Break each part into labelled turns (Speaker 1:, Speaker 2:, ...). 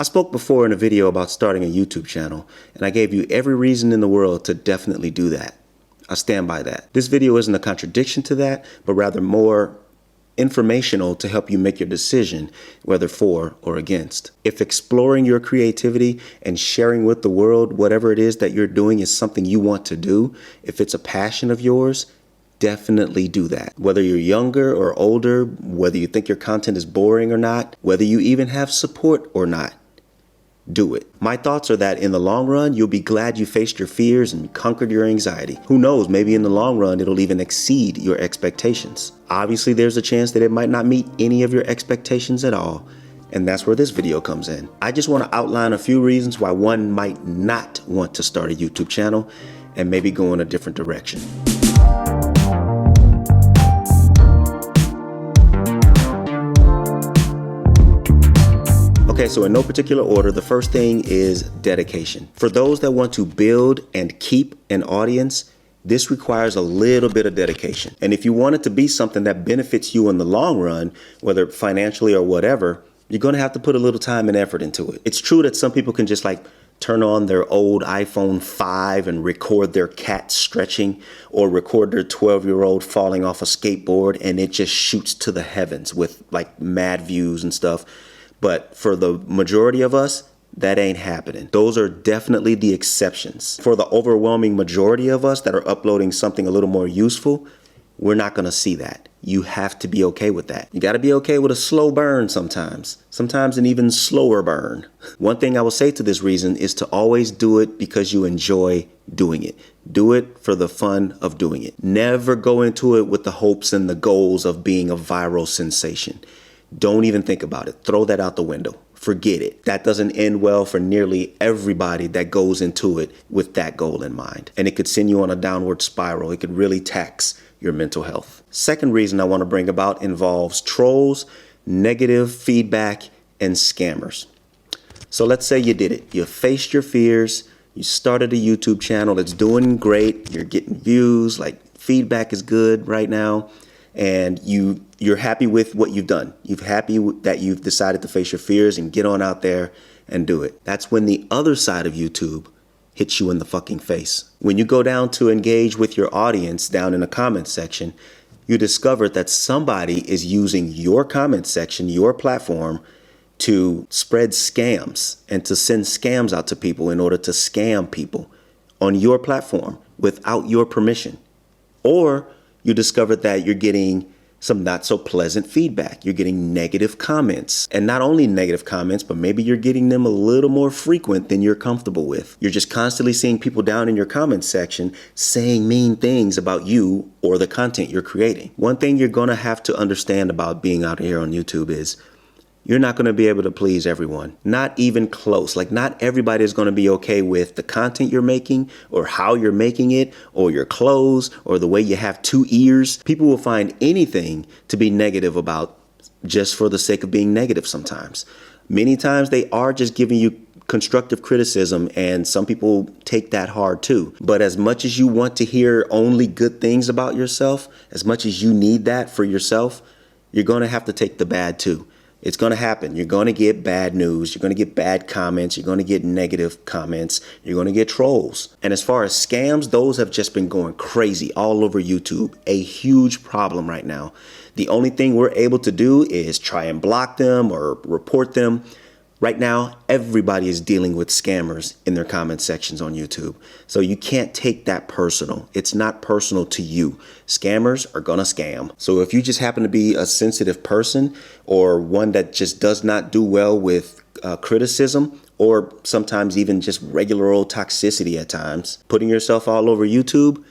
Speaker 1: I spoke before in a video about starting a YouTube channel, and I gave you every reason in the world to definitely do that. I stand by that. This video isn't a contradiction to that, but rather more informational to help you make your decision, whether for or against. If exploring your creativity and sharing with the world whatever it is that you're doing is something you want to do, if it's a passion of yours, definitely do that. Whether you're younger or older, whether you think your content is boring or not, whether you even have support or not, do it. My thoughts are that in the long run, you'll be glad you faced your fears and conquered your anxiety. Who knows, maybe in the long run, it'll even exceed your expectations. Obviously, there's a chance that it might not meet any of your expectations at all, and that's where this video comes in. I just want to outline a few reasons why one might not want to start a YouTube channel and maybe go in a different direction. Okay, so in no particular order, the first thing is dedication. For those that want to build and keep an audience, this requires a little bit of dedication. And if you want it to be something that benefits you in the long run, whether financially or whatever, you're going to have to put a little time and effort into it. It's true that some people can just turn on their old iPhone 5 and record their cat stretching or record their 12-year-old falling off a skateboard, and it just shoots to the heavens with mad views and stuff. But for the majority of us, that ain't happening. Those are definitely the exceptions. For the overwhelming majority of us that are uploading something a little more useful, we're not going to see that. You have to be okay with that. You got to be okay with a slow burn sometimes an even slower burn. One thing I will say to this reason is to always do it because you enjoy doing it. Do it for the fun of doing it. Never go into it with the hopes and the goals of being a viral sensation. Don't even think about it. Throw that out the window. Forget it. That doesn't end well for nearly everybody that goes into it with that goal in mind. And it could send you on a downward spiral. It could really tax your mental health. Second reason I want to bring about involves trolls, negative feedback, and scammers. So let's say you did it. You faced your fears. You started a YouTube channel. It's doing great. You're getting views. Feedback is good right now. And you're happy with what you've done. You're happy that you've decided to face your fears and get on out there and do it. That's when the other side of YouTube hits you in the fucking face. When you go down to engage with your audience down in the comment section, you discover that somebody is using your comment section, your platform, to spread scams and to send scams out to people in order to scam people on your platform without your permission. Or you discover that you're getting some not so pleasant feedback. You're getting negative comments, and not only negative comments, but maybe you're getting them a little more frequent than you're comfortable with. You're just constantly seeing people down in your comment section saying mean things about you or the content you're creating. One thing you're going to have to understand about being out here on YouTube is you're not going to be able to please everyone, not even close. Not everybody is going to be okay with the content you're making or how you're making it or your clothes or the way you have two ears. People will find anything to be negative about just for the sake of being negative sometimes. Many times they are just giving you constructive criticism, and some people take that hard too. But as much as you want to hear only good things about yourself, as much as you need that for yourself, you're going to have to take the bad too. It's going to happen. You're going to get bad news. You're going to get bad comments. You're going to get negative comments. You're going to get trolls. And as far as scams, those have just been going crazy all over YouTube. A huge problem right now. The only thing we're able to do is try and block them or report them. Right now, everybody is dealing with scammers in their comment sections on YouTube. So you can't take that personal. It's not personal to you. Scammers are gonna scam. So if you just happen to be a sensitive person or one that just does not do well with criticism, or sometimes even just regular old toxicity at times, putting yourself all over YouTube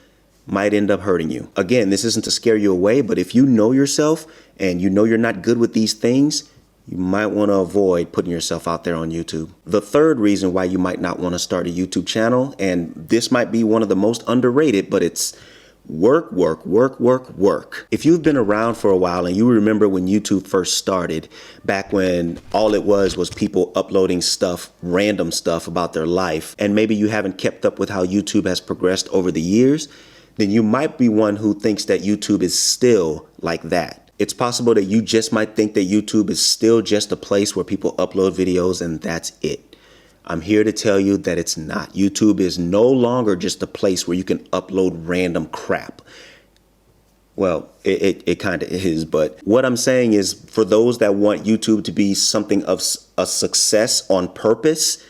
Speaker 1: might end up hurting you. Again, this isn't to scare you away, but if you know yourself and you know you're not good with these things, you might want to avoid putting yourself out there on YouTube. The third reason why you might not want to start a YouTube channel, and this might be one of the most underrated, but it's work. If you've been around for a while and you remember when YouTube first started, back when all it was people uploading stuff, random stuff about their life, and maybe you haven't kept up with how YouTube has progressed over the years, then you might be one who thinks that YouTube is still like that. It's possible that you just might think that YouTube is still just a place where people upload videos and that's it. I'm here to tell you that it's not. YouTube is no longer just a place where you can upload random crap. Well, it kind of is, but what I'm saying is for those that want YouTube to be something of a success on purpose,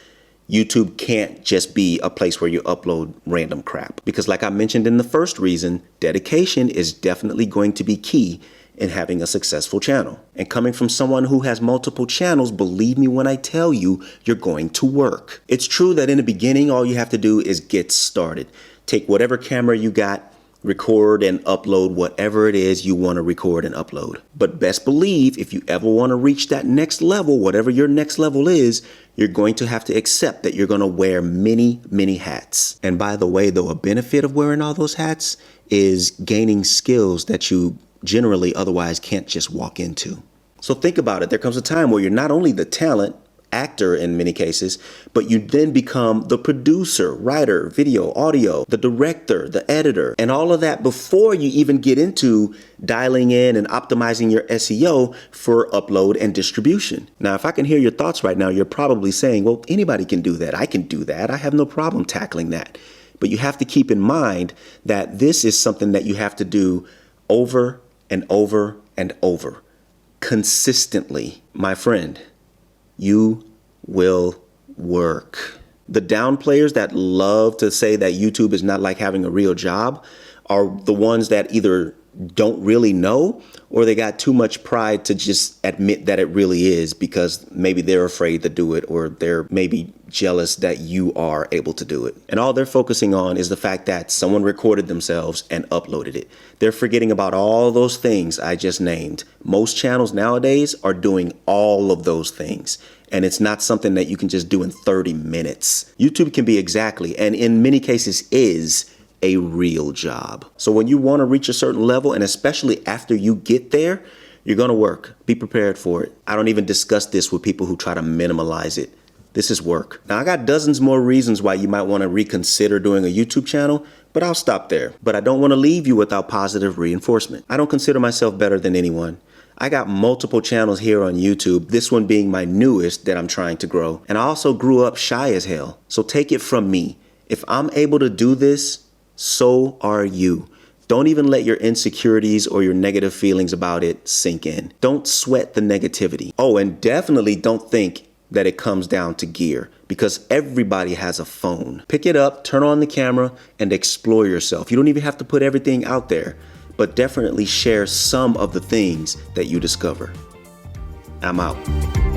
Speaker 1: YouTube can't just be a place where you upload random crap. Because like I mentioned in the first reason, dedication is definitely going to be key in having a successful channel. And coming from someone who has multiple channels, believe me when I tell you, you're going to work. It's true that in the beginning, all you have to do is get started. Take whatever camera you got, record and upload whatever it is you want to record and upload. But best believe if you ever want to reach that next level, whatever your next level is, you're going to have to accept that you're going to wear many, many hats. And by the way, though, a benefit of wearing all those hats is gaining skills that you generally otherwise can't just walk into. So think about it. There comes a time where you're not only the talent, actor in many cases, but you then become the producer, writer, video, audio, the director, the editor, and all of that before you even get into dialing in and optimizing your SEO for upload and distribution. Now, if I can hear your thoughts right now, you're probably saying, well, anybody can do that. I can do that. I have no problem tackling that. But you have to keep in mind that this is something that you have to do over and over and over, consistently. My friend, you will work. The down players that love to say that YouTube is not like having a real job are the ones that either don't really know or they got too much pride to just admit that it really is because maybe they're afraid to do it or they're maybe jealous that you are able to do it. And all they're focusing on is the fact that someone recorded themselves and uploaded it. They're forgetting about all those things I just named. Most channels nowadays are doing all of those things. And it's not something that you can just do in 30 minutes. YouTube can be exactly, and in many cases is, a real job. So when you want to reach a certain level, and especially after you get there, you're going to work. Be prepared for it. I don't even discuss this with people who try to minimalize it. This is work. Now, I got dozens more reasons why you might want to reconsider doing a YouTube channel, but I'll stop there. But I don't want to leave you without positive reinforcement. I don't consider myself better than anyone. I got multiple channels here on YouTube, this one being my newest that I'm trying to grow. And I also grew up shy as hell. So take it from me. If I'm able to do this, so are you. Don't even let your insecurities or your negative feelings about it sink in. Don't sweat the negativity. Oh, and definitely don't think that it comes down to gear because everybody has a phone. Pick it up, turn on the camera, and explore yourself. You don't even have to put everything out there, but definitely share some of the things that you discover. I'm out.